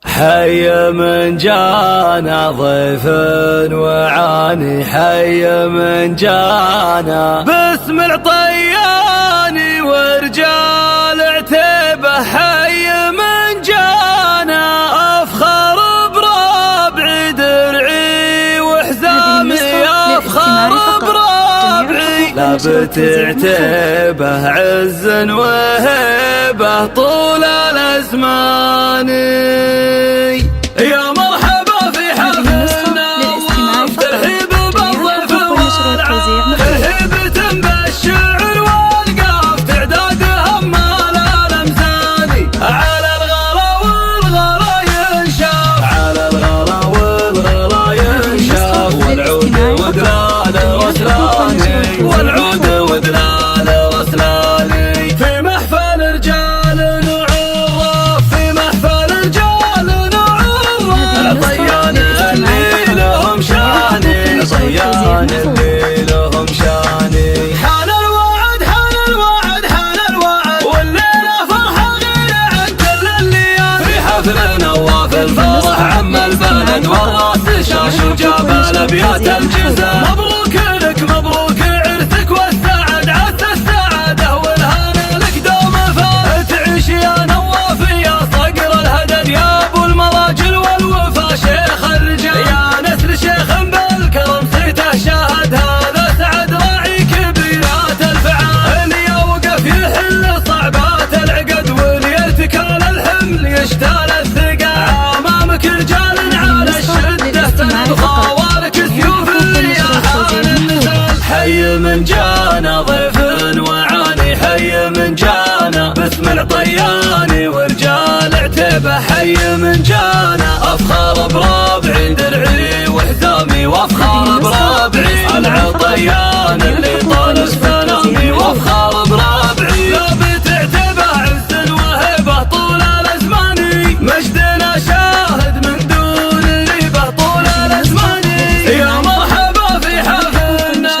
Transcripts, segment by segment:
حي من جانا ضيف وعاني، حي من جانا باسم الطياني ورجال عتيبه، حي من جانا افخر بربعي درعي وحزامي، افخر بربعي لابت عتيبه عز وهيبه طول الازمان. يا مرحبا في حفلنا ترحيب بالضيف والعان، ترحيبة بالشعر والقاف تعدادها مال الامثال، على الغلا والغلا ينشاف، على الغلا والغلا ينشاف، والعود ودلال رسلاني، والعود ودلال رسلاني في محفل رجال نعرف، في محفل رجال طيان اللي لهم شاني، طيان اللي لهم شاني. حان الوعد حان الوعد حان الوعد، والليلة فرحة غير عن كل الليالي، في حفل نواف الفرح عم البلد والراس شاش وجاب الابيات الجزاء. مبروك لك مبروك عرسك والسعد، عسى السعادة والهنا لك دوم فات، تعيش يا نواف يا صقر الهدد، يا ابو المراجل والوفا شيخ الرجال، يا نسل شيخ بالكرم صيته شاهد، هذا سعد راعي كبيرات الفعال، اللي يوقف يحل صعبات العقد، واللي ارتكال الحمل يشتال الثقال، امامك رجال على الشده سند خوارك سيوف الرياحان النزال. حي من جانا ضيف وعاني، حي من جانا باسم الطياني ورجال عتيبه، حي من جانا افخر بربعي درعي وحزامي، وافخر بربعي العطيان اللي طال السلامي، وافخر بربعي لابت عتيبه عز وهيبه طول الازمان، مجدنا شاهد من دون ريبه طول الازمان. يا مرحبا في حفلنا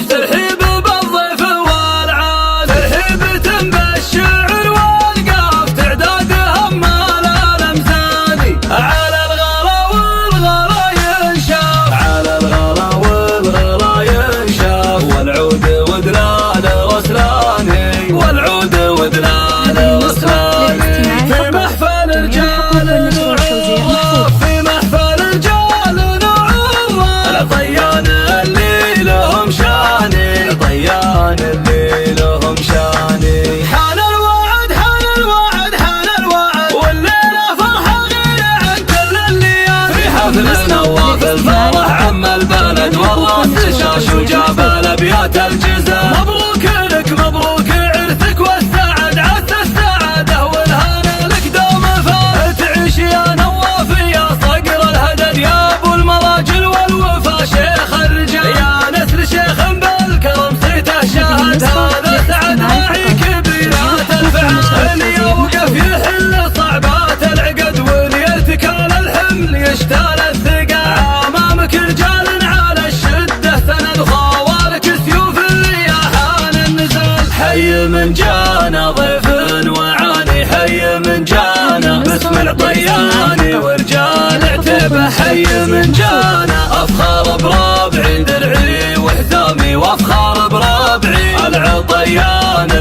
ترحيب بالضيف والعان، ترحيبة بالشعر والقاف تعدادها مال الامثال، على الغلا والغلا ينشاف، على الغلا والغلا ينشاف، والعود ودلال رسلاني، والعود ودلال رسلاني في محفل رجال نعرف، في محفل رجال نعرف الطيان اللي لهم شاني، الطيان اللي لهم شاني. حان الوعد حان الوعد حان الوعد، والليلة فرحة غير عن كل الليالي، في حفل نواف الفرح عم البلد والراس شاش وجاب الابيات الجزاء. مبروك لك مبروك عرسك والسعد، عسى السعادة والهنا لك دوم فات، تعيش يا نواف يا صقر الهدد، يا ابو المراجل والوفا شيخ الرجال، يا نسل شيخ بالكرم صيته شاهد، هذا سعد راعي كبيرات الفعال، اللي يوقف يحل صعبات العقد، واللي ارتكال الحمل يشتال الثقال، امامك رجال على الشده سند خوارك سيوف الرياحان النزال. حي من جانا ضيف وعاني، حي من جانا باسم الطياني ورجال عتيبه، حي من جانا افخر بربعي درعي وحزامي، وافخر بربعي العطيان